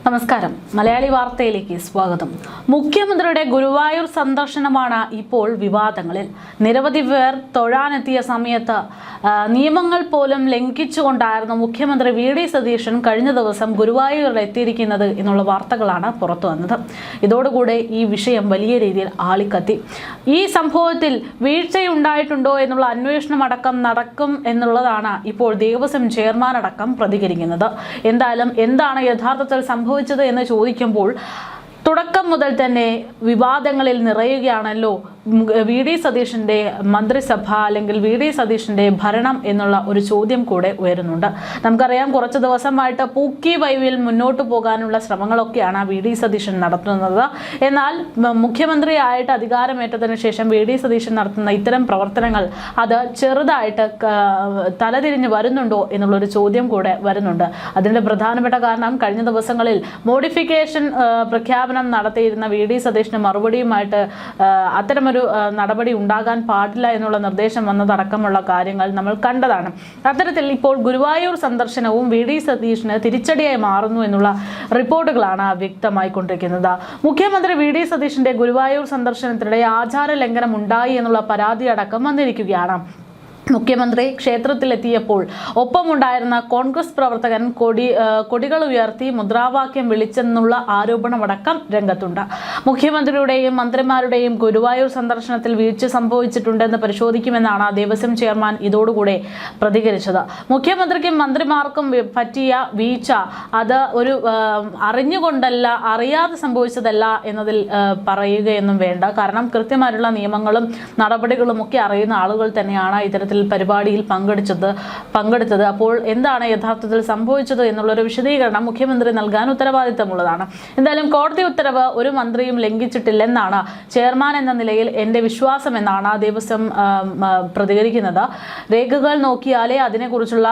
നമസ്കാരം. മലയാളി വാർത്തയിലേക്ക് സ്വാഗതം. മുഖ്യമന്ത്രിയുടെ ഗുരുവായൂർ സന്ദർശനമാണ് ഇപ്പോൾ വിവാദങ്ങളിൽ. നിരവധി പേർ തൊഴാനെത്തിയ സമയത്ത് നിയമങ്ങൾ പോലും ലംഘിച്ചുകൊണ്ടായിരുന്നു മുഖ്യമന്ത്രി വി.ഡി. സതീശൻ കഴിഞ്ഞ ദിവസം ഗുരുവായൂരിൽ എത്തിയിരിക്കുന്നത് എന്നുള്ള വാർത്തകളാണ് പുറത്തു വന്നത്. ഇതോടുകൂടെ ഈ വിഷയം വലിയ രീതിയിൽ ആളിക്കത്തി. ഈ സംഭവത്തിൽ വീഴ്ചയുണ്ടായിട്ടുണ്ടോ എന്നുള്ള അന്വേഷണം അടക്കം നടക്കും എന്നുള്ളതാണ് ഇപ്പോൾ ദേവസ്വം ചെയർമാൻ അടക്കം പ്രതികരിക്കുന്നത്. എന്തായാലും എന്താണ് യഥാർത്ഥത്തിൽ സംഭവിച്ചത് എന്ന് ചോദിക്കുമ്പോൾ തുടക്കം മുതൽ തന്നെ വിവാദങ്ങളിൽ നിറയുകയാണല്ലോ വി.ഡി. സതീശന്റെ മന്ത്രിസഭ അല്ലെങ്കിൽ വി.ഡി. സതീശന്റെ ഭരണം എന്നുള്ള ഒരു ചോദ്യം കൂടെ ഉയരുന്നുണ്ട്. നമുക്കറിയാം, കുറച്ച് ദിവസമായിട്ട് പൂക്കി വൈവിൽ മുന്നോട്ട് പോകാനുള്ള ശ്രമങ്ങളൊക്കെയാണ് വി.ഡി. സതീശൻ നടത്തുന്നത്. എന്നാൽ മുഖ്യമന്ത്രിയായിട്ട് അധികാരമേറ്റതിനു ശേഷം വി.ഡി. സതീശൻ നടത്തുന്ന ഇത്തരം പ്രവർത്തനങ്ങൾ അത് ചെറുതായിട്ട് തലതിരിഞ്ഞ് വരുന്നുണ്ടോ എന്നുള്ളൊരു ചോദ്യം കൂടെ വരുന്നുണ്ട്. അതിന്റെ പ്രധാനപ്പെട്ട കാരണം കഴിഞ്ഞ ദിവസങ്ങളിൽ മോഡിഫിക്കേഷൻ പ്രഖ്യാപനം നടത്തിയിരുന്ന വി.ഡി. സതീശന് മറുപടിയുമായിട്ട് അത്തരമൊരു നടപടി ഉണ്ടാകാൻ പാടില്ല എന്നുള്ള നിർദ്ദേശം വന്നതടക്കമുള്ള കാര്യങ്ങൾ നമ്മൾ കണ്ടതാണ്. അത്തരത്തിൽ ഇപ്പോൾ ഗുരുവായൂർ സന്ദർശനവും വി.ഡി. സതീശന് തിരിച്ചടിയായി മാറുന്നു എന്നുള്ള റിപ്പോർട്ടുകളാണ് വ്യക്തമായിക്കൊണ്ടിരിക്കുന്നത്. മുഖ്യമന്ത്രി വി.ഡി. സതീശന്റെ ഗുരുവായൂർ സന്ദർശനത്തിനിടെ ആചാര ലംഘനം ഉണ്ടായി എന്നുള്ള പരാതി അടക്കം വന്നിരിക്കുകയാണ്. മുഖ്യമന്ത്രി ക്ഷേത്രത്തിലെത്തിയപ്പോൾ ഒപ്പമുണ്ടായിരുന്ന കോൺഗ്രസ് പ്രവർത്തകൻ കൊടികൾ ഉയർത്തി മുദ്രാവാക്യം വിളിച്ചെന്നുള്ള ആരോപണമടക്കം രംഗത്തുണ്ട്. മുഖ്യമന്ത്രിയുടെയും മന്ത്രിമാരുടെയും ഗുരുവായൂർ സന്ദർശനത്തിൽ വീഴ്ച സംഭവിച്ചിട്ടുണ്ടെന്ന് പരിശോധിക്കുമെന്നാണ് ദേവസ്വം ചെയർമാൻ ഇതോടുകൂടെ പ്രതികരിച്ചത്. മുഖ്യമന്ത്രിക്കും മന്ത്രിമാർക്കും പറ്റിയ വീഴ്ച അത് ഒരു അറിഞ്ഞുകൊണ്ടല്ല, അറിയാതെ സംഭവിച്ചതല്ല എന്നതിൽ പറയുകയൊന്നും വേണ്ട. കാരണം കൃത്യമായിട്ടുള്ള നിയമങ്ങളും നടപടികളും ഒക്കെ അറിയുന്ന ആളുകൾ തന്നെയാണ് ഇത്തരത്തിൽ പരിപാടിയിൽ പങ്കെടുത്തത്. അപ്പോൾ എന്താണ് യഥാർത്ഥത്തിൽ സംഭവിച്ചത് എന്നുള്ളൊരു വിശദീകരണം മുഖ്യമന്ത്രി നൽകാൻ ഉത്തരവാദിത്തമുള്ളതാണ്. എന്തായാലും കോടതി ഉത്തരവ് ഒരു മന്ത്രിയും ലംഘിച്ചിട്ടില്ലെന്നാണ് ചെയർമാൻ എന്ന നിലയിൽ എൻ്റെ വിശ്വാസം എന്നാണ് ദേവസ്വം പ്രതികരിക്കുന്നത്. രേഖകൾ നോക്കിയാലേ അതിനെക്കുറിച്ചുള്ള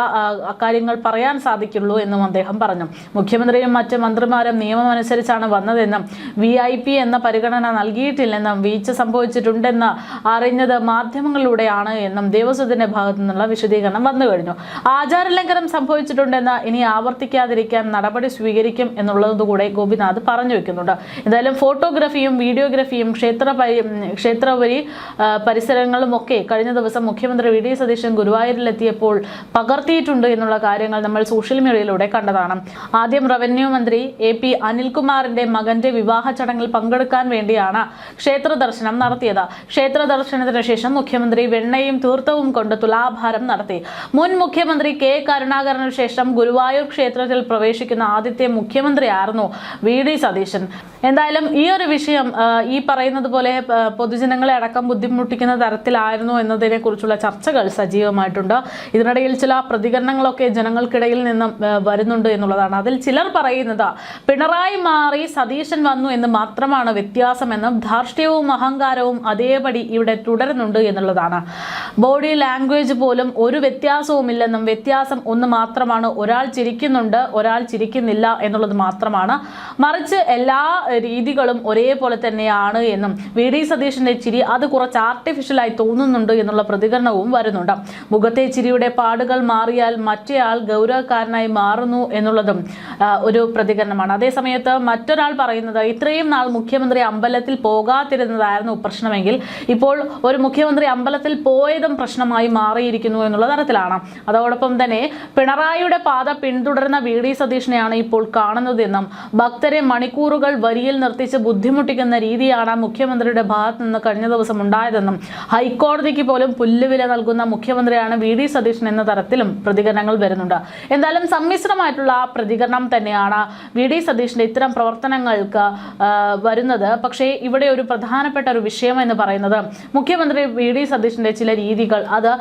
കാര്യങ്ങൾ പറയാൻ സാധിക്കുള്ളൂ എന്നും അദ്ദേഹം പറഞ്ഞു. മുഖ്യമന്ത്രിയും മറ്റ് മന്ത്രിമാരും നിയമമനുസരിച്ചാണ് വന്നതെന്നും VIP എന്ന പരിഗണന നൽകിയിട്ടില്ലെന്നും വീഴ്ച സംഭവിച്ചിട്ടുണ്ടെന്ന് അറിഞ്ഞത് മാധ്യമങ്ങളിലൂടെയാണ് എന്നും ദേവസ്വത്തിന്റെ ഭാഗത്തു നിന്നുള്ള വിശദീകരണം വന്നു കഴിഞ്ഞു. ആചാരലംഘനം സംഭവിച്ചിട്ടുണ്ടെന്ന് ഇനി ആവർത്തിക്കാതിരിക്കാൻ നടപടി സ്വീകരിക്കും എന്നുള്ളതുകൂടെ ഗോപിനാഥ് പറഞ്ഞു വെക്കുന്നുണ്ട്. എന്തായാലും ഫോട്ടോഗ്രാഫിയും വീഡിയോഗ്രാഫിയും ക്ഷേത്രവരി പരിസരങ്ങളും ഒക്കെ കഴിഞ്ഞ ദിവസം മുഖ്യമന്ത്രി വി.ഡി. സതീശൻ ഗുരുവായൂരിലെത്തിയപ്പോൾ പകർത്തിയിട്ടുണ്ട് എന്നുള്ള കാര്യങ്ങൾ നമ്മൾ സോഷ്യൽ മീഡിയയിലൂടെ കണ്ടതാണ്. ആദ്യം റവന്യൂ മന്ത്രി AP അനിൽകുമാറിന്റെ മകന്റെ വിവാഹ ചടങ്ങിൽ പങ്കെടുക്കാൻ വേണ്ടിയാണ് ക്ഷേത്ര ദർശനം നടത്തിയത്. ക്ഷേത്ര ദർശനത്തിന് ശേഷം മുഖ്യമന്ത്രി വെണ്ണയും തീർത്ഥവും കൊണ്ട് തുലാഭാരം നടത്തി. മുൻ മുഖ്യമന്ത്രി K. കരുണാകരനു ശേഷം ഗുരുവായൂർ ക്ഷേത്രത്തിൽ പ്രവേശിക്കുന്ന ആദ്യത്തെ മുഖ്യമന്ത്രിയായിരുന്നു വി.ഡി. സതീശൻ. എന്തായാലും ഈ ഒരു വിഷയം ഈ പറയുന്നത് പോലെ പൊതുജനങ്ങളെ അടക്കം ബുദ്ധിമുട്ടിക്കുന്ന തരത്തിലായിരുന്നു എന്നതിനെ കുറിച്ചുള്ള ചർച്ചകൾ സജീവമായിട്ടുണ്ട്. ഇതിനിടയിൽ ചില പ്രതികരണങ്ങളൊക്കെ ജനങ്ങൾക്കിടയിൽ നിന്നും വരുന്നുണ്ട് എന്നുള്ളതാണ്. അതിൽ ചിലർ പറയുന്നത് പിണറായി മാറി സതീശൻ വന്നു എന്ന് മാത്രമാണ് വ്യത്യാസമെന്നും ധാർഷ്ട്യവും അഹങ്കാരവും അതേപടി ഇവിടെ തുടരുന്നുണ്ട് എന്നുള്ളതാണ്. ബോഡി ലാംഗ്വേജ് പോലും ഒരു വ്യത്യാസവുമില്ലെന്നും വ്യത്യാസം ഒന്ന് മാത്രമാണ്, ഒരാൾ ചിരിക്കുന്നുണ്ട് ഒരാൾ ചിരിക്കുന്നില്ല എന്നുള്ളത് മാത്രമാണ്, മറിച്ച് എല്ലാ രീതികളും ഒരേപോലെ തന്നെയാണ് എന്നും വി.ഡി. സതീശന്റെ ചിരി അത് കുറച്ച് ആർട്ടിഫിഷ്യലായി തോന്നുന്നുണ്ട് എന്നുള്ള പ്രതികരണവും വരുന്നുണ്ട്. മുഖത്തെ ചിരിയുടെ പാടുകൾ മാറിയാൽ മറ്റേയാൾ ഗൗരവക്കാരനായി മാറുന്നു എന്നുള്ളതും ഒരു പ്രതികരണമാണ്. അതേസമയത്ത് മറ്റൊരാൾ പറയുന്നത് ഇത്രയും നാൾ മുഖ്യമന്ത്രി അമ്പലത്തിൽ പോകാതിരുന്നതായിരുന്നു പ്രശ്നമെങ്കിൽ ഇപ്പോൾ ഒരു മുഖ്യമന്ത്രി അമ്പലത്തിൽ പോയതും പ്രശ്നമായി മാറിയിരിക്കുന്നു എന്നുള്ള തരത്തിലാണ്. അതോടൊപ്പം തന്നെ പിണറായിയുടെ പാത പിന്തുടരുന്ന വി.ഡി. സതീശനെയാണ് ഇപ്പോൾ കാണുന്നതെന്നും ഭക്തരെ മണിക്കൂറുകൾ വരിയിൽ നിർത്തിച്ച് ബുദ്ധിമുട്ടിക്കുന്ന രീതിയാണ് മുഖ്യമന്ത്രിയുടെ ഭാഗത്ത് നിന്ന് കഴിഞ്ഞ ദിവസം ഉണ്ടായതെന്നും ഹൈക്കോടതിക്ക് പോലും പുല്ലുവില നൽകുന്ന മുഖ്യമന്ത്രിയാണ് വി.ഡി. സതീശൻ എന്ന തരത്തിലും പ്രതികരണങ്ങൾ വരുന്നുണ്ട്. എന്തായാലും സമ്മിശ്രമായിട്ടുള്ള പ്രതികരണം തന്നെയാണ് വി.ഡി. സതീശന്റെ ഇത്തരം പ്രവർത്തനങ്ങൾക്ക് വരുന്നത്. പക്ഷേ ഇവിടെ ഒരു പ്രധാനപ്പെട്ട ഒരു വിഷയം എന്ന് പറയുന്നത് മുഖ്യമന്ത്രി വി.ഡി. സതീശന്റെ ചില രീതികൾ അത്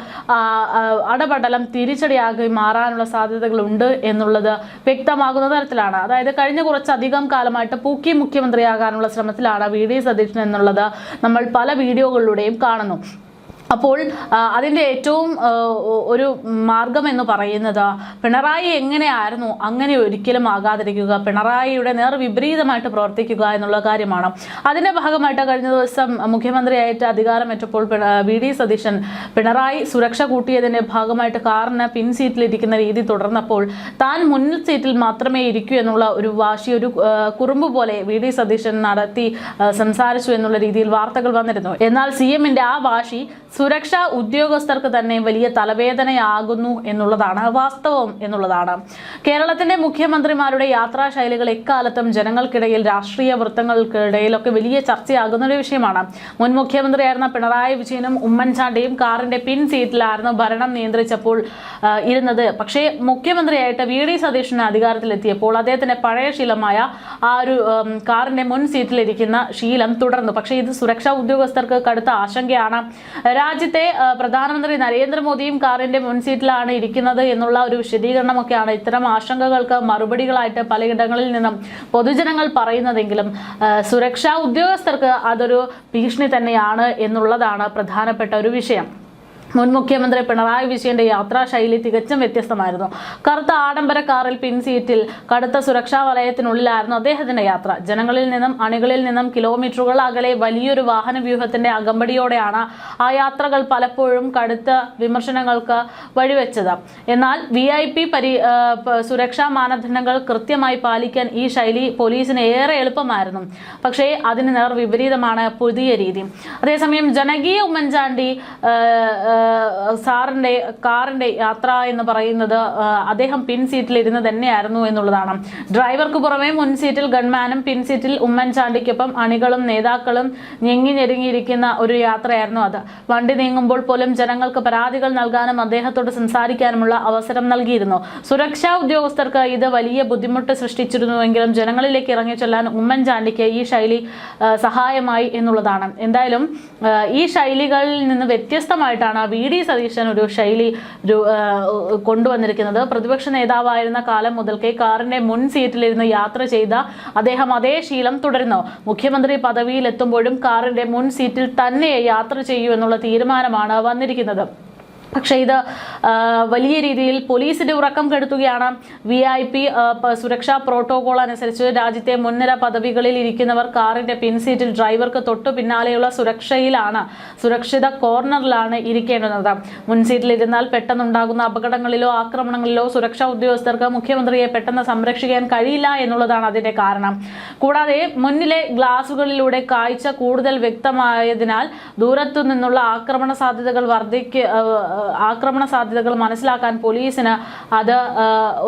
അടപടലം തിരിച്ചടിയാക്കി മാറാനുള്ള സാധ്യതകളുണ്ട് എന്നുള്ളത് വ്യക്തമാകുന്ന തരത്തിലാണ്. അതായത് കഴിഞ്ഞ കുറച്ചധികം കാലമായിട്ട് പൂക്കി മുഖ്യമന്ത്രിയാകാനുള്ള ശ്രമത്തിലാണ് വി.ഡി. സതീശൻ എന്നുള്ളത് നമ്മൾ പല വീഡിയോകളിലൂടെയും കാണുന്നു. അപ്പോൾ അതിൻ്റെ ഏറ്റവും ഒരു മാർഗം എന്ന് പറയുന്നത് പിണറായി എങ്ങനെയായിരുന്നു അങ്ങനെ ഒരിക്കലും ആകാതിരിക്കുക, പിണറായിയുടെ വിപരീതമായിട്ട് പ്രവർത്തിക്കുക എന്നുള്ള കാര്യമാണ്. അതിൻ്റെ ഭാഗമായിട്ട് കഴിഞ്ഞ ദിവസം മുഖ്യമന്ത്രിയായിട്ട് അധികാരമേറ്റപ്പോൾ വി.ഡി. സതീശൻ പിണറായി സുരക്ഷ കൂട്ടിയതിൻ്റെ ഭാഗമായിട്ട് കാറിന് പിൻ സീറ്റിലിരിക്കുന്ന രീതി തുടർന്നപ്പോൾ താൻ മുന്നിൽ സീറ്റിൽ മാത്രമേ ഇരിക്കൂ എന്നുള്ള ഒരു വാശി, ഒരു കുറുമ്പ് പോലെ വി.ഡി. സതീശൻ നടത്തി സംസാരിച്ചു എന്നുള്ള രീതിയിൽ വാർത്തകൾ വന്നിരുന്നു. എന്നാൽ CM-ന്റെ ആ വാശി സുരക്ഷാ ഉദ്യോഗസ്ഥർക്ക് തന്നെ വലിയ തലവേദനയാകുന്നു എന്നുള്ളതാണ് വാസ്തവം എന്നുള്ളതാണ്. കേരളത്തിന്റെ മുഖ്യമന്ത്രിമാരുടെ യാത്രാ ശൈലികൾ എക്കാലത്തും ജനങ്ങൾക്കിടയിൽ, രാഷ്ട്രീയ വൃത്തങ്ങൾക്കിടയിലൊക്കെ വലിയ ചർച്ചയാകുന്ന ഒരു വിഷയമാണ്. മുൻ മുഖ്യമന്ത്രിയായിരുന്ന പിണറായി വിജയനും ഉമ്മൻചാണ്ടിയും കാറിന്റെ പിൻ സീറ്റിലായിരുന്നു ഭരണം നിയന്ത്രിച്ചപ്പോൾ ഇരുന്നത്. പക്ഷേ മുഖ്യമന്ത്രിയായിട്ട് വി.ഡി. സതീശന് അധികാരത്തിലെത്തിയപ്പോൾ അദ്ദേഹത്തിന്റെ പഴയ ശീലമായ ആ ഒരു കാറിന്റെ മുൻ സീറ്റിലിരിക്കുന്ന ശീലം തുടർന്നു. പക്ഷേ ഇത് സുരക്ഷാ ഉദ്യോഗസ്ഥർക്ക് കടുത്ത ആശങ്കയാണ്. രാജ്യത്തെ പ്രധാനമന്ത്രി നരേന്ദ്രമോദിയും കാറിന്റെ മുൻ സീറ്റിലാണ് ഇരിക്കുന്നത് എന്നുള്ള ഒരു വിശദീകരണമൊക്കെയാണ് ഇത്തരം ആശങ്കകൾക്ക് മറുപടികളായിട്ട് പലയിടങ്ങളിൽ നിന്നും പൊതുജനങ്ങൾ പറയുന്നതെങ്കിലും സുരക്ഷാ ഉദ്യോഗസ്ഥർക്ക് അതൊരു ഭീഷണി തന്നെയാണ് എന്നുള്ളതാണ് പ്രധാനപ്പെട്ട ഒരു വിഷയം. മുൻ മുഖ്യമന്ത്രി പിണറായി വിജയന്റെ യാത്രാ ശൈലി തികച്ചും വ്യത്യസ്തമായിരുന്നു. കറുത്ത ആഡംബര കാറിൽ പിൻ സീറ്റിൽ കടുത്ത സുരക്ഷാ വലയത്തിനുള്ളിലായിരുന്നു അദ്ദേഹത്തിന്റെ യാത്ര. ജനങ്ങളിൽ നിന്നും അണികളിൽ നിന്നും കിലോമീറ്ററുകൾ അകലെ വലിയൊരു വാഹന വ്യൂഹത്തിന്റെ അകമ്പടിയോടെയാണ് ആ യാത്രകൾ പലപ്പോഴും കടുത്ത വിമർശനങ്ങൾക്ക് വഴിവെച്ചത്. എന്നാൽ VIP സുരക്ഷാ മാനദണ്ഡങ്ങൾ കൃത്യമായി പാലിക്കാൻ ഈ ശൈലി പോലീസിന് ഏറെ എളുപ്പമായിരുന്നു. പക്ഷേ അതിന് വിപരീതമാണ് പുതിയ രീതി. അതേസമയം ജനകീയ ഉമ്മൻചാണ്ടി കാറിന്റെ യാത്ര എന്ന് പറയുന്നത് അദ്ദേഹം പിൻ സീറ്റിൽ ഇരുന്ന് തന്നെയായിരുന്നു എന്നുള്ളതാണ്. ഡ്രൈവർക്ക് പുറമെ മുൻ സീറ്റിൽ ഗൺമാനും പിൻ സീറ്റിൽ ഉമ്മൻചാണ്ടിക്കൊപ്പം അണികളും നേതാക്കളും ഞെങ്ങിഞ്ഞെരുങ്ങിയിരിക്കുന്ന ഒരു യാത്രയായിരുന്നു അത്. വണ്ടി നീങ്ങുമ്പോൾ പോലും ജനങ്ങൾക്ക് പരാതികൾ നൽകാനും അദ്ദേഹത്തോട് സംസാരിക്കാനുമുള്ള അവസരം നൽകിയിരുന്നു. സുരക്ഷാ ഉദ്യോഗസ്ഥർക്ക് ഇത് വലിയ ബുദ്ധിമുട്ട് സൃഷ്ടിച്ചിരുന്നുവെങ്കിലും ജനങ്ങളിലേക്ക് ഇറങ്ങിച്ചെല്ലാൻ ഉമ്മൻചാണ്ടിക്ക് ഈ ശൈലി സഹായമായി എന്നുള്ളതാണ്. എന്തായാലും ഈ ശൈലികളിൽ നിന്ന് വ്യത്യസ്തമായിട്ടാണ് വി.ഡി. സതീശൻ ഒരു ശൈലി കൊണ്ടുവന്നിരിക്കുന്നത്. പ്രതിപക്ഷ നേതാവായിരുന്ന കാലം മുതൽക്കേ കാറിന്റെ മുൻ സീറ്റിലിരുന്ന് യാത്ര ചെയ്ത അദ്ദേഹം അതേ ശീലം തുടരുന്നു. മുഖ്യമന്ത്രി പദവിയിലെത്തുമ്പോഴും കാറിന്റെ മുൻ സീറ്റിൽ തന്നെ യാത്ര ചെയ്യൂ എന്നുള്ള തീരുമാനമാണ് വന്നിരിക്കുന്നത്. പക്ഷേ ഇത് വലിയ രീതിയിൽ പോലീസിന്റെ ഉറക്കം കെടുത്തുകയാണ്. VIP സുരക്ഷാ പ്രോട്ടോകോൾ അനുസരിച്ച് രാജ്യത്തെ മുൻനിര പദവികളിൽ ഇരിക്കുന്നവർ കാറിന്റെ പിൻ സീറ്റിൽ ഡ്രൈവർക്ക് തൊട്ടു പിന്നാലെയുള്ള സുരക്ഷിത കോർണറിലാണ് ഇരിക്കേണ്ടുന്നത്. മുൻ സീറ്റിലിരുന്നാൽ പെട്ടെന്നുണ്ടാകുന്ന അപകടങ്ങളിലോ ആക്രമണങ്ങളിലോ സുരക്ഷാ ഉദ്യോഗസ്ഥർക്ക് മുഖ്യമന്ത്രിയെ പെട്ടെന്ന് സംരക്ഷിക്കാൻ കഴിയില്ല എന്നുള്ളതാണ് അതിന്റെ കാരണം. കൂടാതെ മുന്നിലെ ഗ്ലാസുകളിലൂടെ കാഴ്ച കൂടുതൽ വ്യക്തമായതിനാൽ ദൂരത്തു നിന്നുള്ള ആക്രമണ സാധ്യതകൾ മനസ്സിലാക്കാൻ പോലീസിന് അത്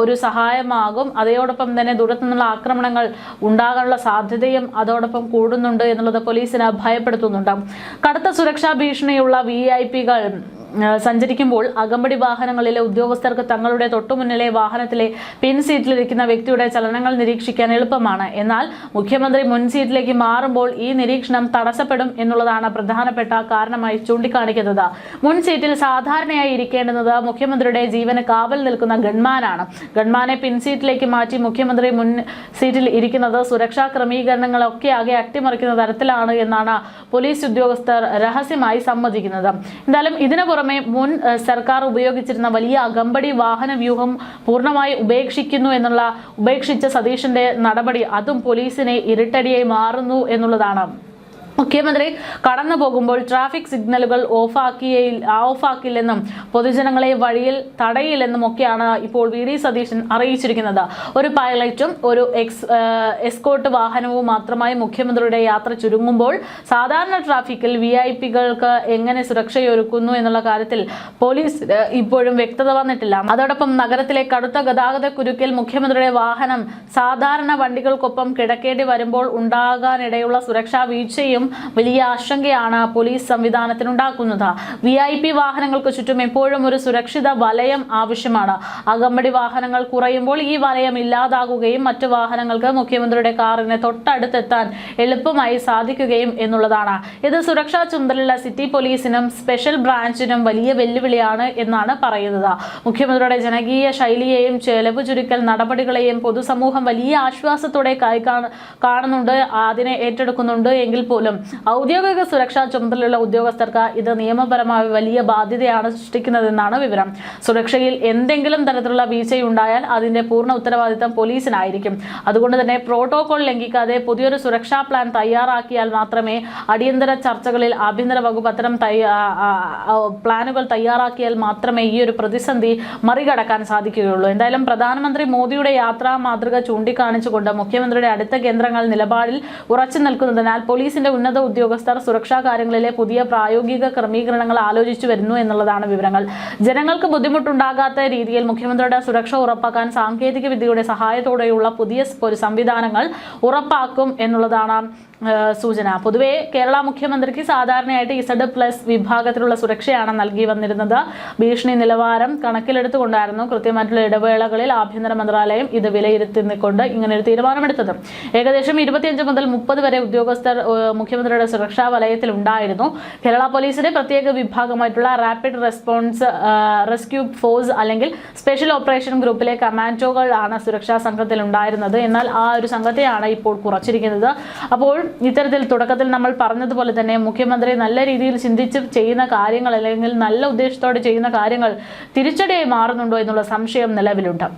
ഒരു സഹായമാകും. അതോടൊപ്പം തന്നെ ദൂരത്തു നിന്നുള്ള ആക്രമണങ്ങൾ ഉണ്ടാകാനുള്ള സാധ്യതയും അതോടൊപ്പം കൂടുന്നുണ്ട് എന്നുള്ളത് പോലീസിന് ഭയപ്പെടുത്തുന്നുണ്ട്. കടുത്ത സുരക്ഷാ ഭീഷണിയുള്ള VIP-കൾ സഞ്ചരിക്കുമ്പോൾ അകമ്പടി വാഹനങ്ങളിലെ ഉദ്യോഗസ്ഥർക്ക് തങ്ങളുടെ തൊട്ടുമുന്നിലെ വാഹനത്തിലെ പിൻ സീറ്റിലിരിക്കുന്ന വ്യക്തിയുടെ ചലനങ്ങൾ നിരീക്ഷിക്കാൻ എളുപ്പമാണ്. എന്നാൽ മുഖ്യമന്ത്രി മുൻ സീറ്റിലേക്ക് മാറുമ്പോൾ ഈ നിരീക്ഷണം തടസ്സപ്പെടും എന്നുള്ളതാണ് പ്രധാനപ്പെട്ട കാരണമായി ചൂണ്ടിക്കാണിക്കുന്നത്. മുൻ സീറ്റിൽ സാധാരണയായി ഇരിക്കേണ്ടുന്നത് മുഖ്യമന്ത്രിയുടെ ജീവന് കാവൽ നിൽക്കുന്ന ഗൺമാനാണ്. ഗൺമാനെ പിൻ സീറ്റിലേക്ക് മാറ്റി മുഖ്യമന്ത്രി മുൻ സീറ്റിൽ ഇരിക്കുന്നത് സുരക്ഷാ ക്രമീകരണങ്ങളൊക്കെ ആകെ അട്ടിമറിക്കുന്ന തരത്തിലാണ് എന്നാണ് പോലീസ് ഉദ്യോഗസ്ഥർ രഹസ്യമായി സമ്മതിക്കുന്നത്. എന്തായാലും ഇതിനു പുറമെ മുൻ സർക്കാർ ഉപയോഗിച്ചിരുന്ന വലിയ അകമ്പടി വാഹന വ്യൂഹം പൂർണ്ണമായി ഉപേക്ഷിച്ച സതീശന്റെ നടപടി അതും പോലീസിനെ ഇരുട്ടടിയായി മാറുന്നു എന്നുള്ളതാണ്. മുഖ്യമന്ത്രി കടന്നു പോകുമ്പോൾ ട്രാഫിക് സിഗ്നലുകൾ ഓഫാക്കില്ലെന്നും പൊതുജനങ്ങളെ വഴിയിൽ തടയില്ലെന്നും ഒക്കെയാണ് ഇപ്പോൾ വി.ഡി. സതീശൻ അറിയിച്ചിരിക്കുന്നത്. ഒരു പൈലറ്റും ഒരു എസ്കോർട്ട് വാഹനവും മാത്രമായി മുഖ്യമന്ത്രിയുടെ യാത്ര ചുരുങ്ങുമ്പോൾ സാധാരണ ട്രാഫിക്കിൽ VIP-കൾക്ക് എങ്ങനെ സുരക്ഷയൊരുക്കുന്നു എന്നുള്ള കാര്യത്തിൽ പോലീസ് ഇപ്പോഴും വ്യക്തത വന്നിട്ടില്ല. അതോടൊപ്പം നഗരത്തിലെ കടുത്ത ഗതാഗത കുരുക്കിൽ മുഖ്യമന്ത്രിയുടെ വാഹനം സാധാരണ വണ്ടികൾക്കൊപ്പം കിടക്കേണ്ടി വരുമ്പോൾ ഉണ്ടാകാനിടയുള്ള സുരക്ഷാ വീഴ്ചയും വലിയ ആശങ്കയാണ് പോലീസ് സംവിധാനത്തിനുണ്ടാക്കുന്നത്. VIP വാഹനങ്ങൾക്ക് ചുറ്റും എപ്പോഴും ഒരു സുരക്ഷിത വലയം ആവശ്യമാണ്. അകമ്പടി വാഹനങ്ങൾ കുറയുമ്പോൾ ഈ വലയം ഇല്ലാതാകുകയും മറ്റു വാഹനങ്ങൾക്ക് മുഖ്യമന്ത്രിയുടെ കാറിന് തൊട്ടടുത്തെത്താൻ എളുപ്പമായി സാധിക്കുകയും എന്നുള്ളതാണ്. ഇത് സുരക്ഷാ ചുമതലയുള്ള സിറ്റി പോലീസിനും സ്പെഷ്യൽ ബ്രാഞ്ചിനും വലിയ വെല്ലുവിളിയാണ് എന്നാണ് പറയുന്നത്. മുഖ്യമന്ത്രിയുടെ ജനകീയ ശൈലിയെയും ചെലവ് ചുരുക്കൽ നടപടികളെയും പൊതുസമൂഹം വലിയ ആശ്വാസത്തോടെ കാണുന്നുണ്ട്, അതിനെ ഏറ്റെടുക്കുന്നുണ്ട് എങ്കിൽ പോലും എങ്കിലും ഔദ്യോഗിക സുരക്ഷാ ചുമതലയുള്ള ഉദ്യോഗസ്ഥർക്ക് ഇത് നിയമപരമായ വലിയ ബാധ്യതയാണ് സൃഷ്ടിക്കുന്നതെന്നാണ് വിവരം. സുരക്ഷയിൽ എന്തെങ്കിലും തരത്തിലുള്ള വീഴ്ചയുണ്ടായാൽ അതിന്റെ പൂർണ്ണ ഉത്തരവാദിത്തം പോലീസിനായിരിക്കും. അതുകൊണ്ട് തന്നെ പ്രോട്ടോകോൾ ലംഘിക്കാതെ പുതിയൊരു സുരക്ഷാ പ്ലാൻ തയ്യാറാക്കിയാൽ മാത്രമേ അടിയന്തര ചർച്ചകളിൽ ആഭ്യന്തര വകുപ്പ് അത്തരം പ്ലാനുകൾ തയ്യാറാക്കിയാൽ മാത്രമേ ഈ ഒരു പ്രതിസന്ധി മറികടക്കാൻ സാധിക്കുകയുള്ളൂ. എന്തായാലും പ്രധാനമന്ത്രി മോദിയുടെ യാത്രാ മാതൃക ചൂണ്ടിക്കാണിച്ചുകൊണ്ട് മുഖ്യമന്ത്രിയുടെ അടുത്ത കേന്ദ്രങ്ങൾ നിലപാടിൽ ഉറച്ചു നിൽക്കുന്നതിനാൽ പോലീസിന്റെ ഉന്നത ഉദ്യോഗസ്ഥർ സുരക്ഷാ കാര്യങ്ങളിലെ പുതിയ പ്രായോഗിക ക്രമീകരണങ്ങൾ ആലോചിച്ചു വരുന്നു എന്നുള്ളതാണ് വിവരങ്ങൾ. ജനങ്ങൾക്ക് ബുദ്ധിമുട്ടുണ്ടാകാത്ത രീതിയിൽ മുഖ്യമന്ത്രിയുടെ സുരക്ഷ ഉറപ്പാക്കാൻ സാങ്കേതിക വിദ്യയുടെ സഹായത്തോടെയുള്ള പുതിയ സംവിധാനങ്ങൾ ഉറപ്പാക്കും എന്നുള്ളതാണ് സൂചന. പൊതുവെ കേരള മുഖ്യമന്ത്രിക്ക് സാധാരണയായിട്ട് Z+ വിഭാഗത്തിലുള്ള സുരക്ഷയാണ് നൽകി വന്നിരുന്നത്. ഭീഷണി നിലവാരം കണക്കിലെടുത്തുകൊണ്ടായിരുന്നു കൃത്യമായിട്ടുള്ള ഇടവേളകളിൽ ആഭ്യന്തര മന്ത്രാലയം ഇത് വിലയിരുത്തിക്കൊണ്ട് ഇങ്ങനെ ഒരു തീരുമാനമെടുത്തത്. ഏകദേശം 25 മുതൽ 30 വരെ ഉദ്യോഗസ്ഥർ മുഖ്യമന്ത്രിയുടെ സുരക്ഷാ വലയത്തിൽ ഉണ്ടായിരുന്നു. കേരള പോലീസിന്റെ പ്രത്യേക വിഭാഗമായിട്ടുള്ള റാപ്പിഡ് റെസ്പോൺസ് റെസ്ക്യൂ ഫോഴ്സ് അല്ലെങ്കിൽ സ്പെഷ്യൽ ഓപ്പറേഷൻ ഗ്രൂപ്പിലെ കമാൻഡോകളാണ് സുരക്ഷാ സംഘത്തിൽ ഉണ്ടായിരുന്നത്. എന്നാൽ ആ ഒരു സംഘത്തെയാണ് ഇപ്പോൾ കുറച്ചിരിക്കുന്നത്. അപ്പോൾ ഇത്തരത്തിൽ തുടക്കത്തിൽ നമ്മൾ പറഞ്ഞതുപോലെ തന്നെ മുഖ്യമന്ത്രി നല്ല രീതിയിൽ ചിന്തിച്ച് ചെയ്യുന്ന കാര്യങ്ങൾ അല്ലെങ്കിൽ നല്ല ഉദ്ദേശത്തോടെ ചെയ്യുന്ന കാര്യങ്ങൾ തിരിച്ചടിയായി മാറുന്നുണ്ടോ എന്നുള്ള സംശയം നിലവിലുണ്ട്.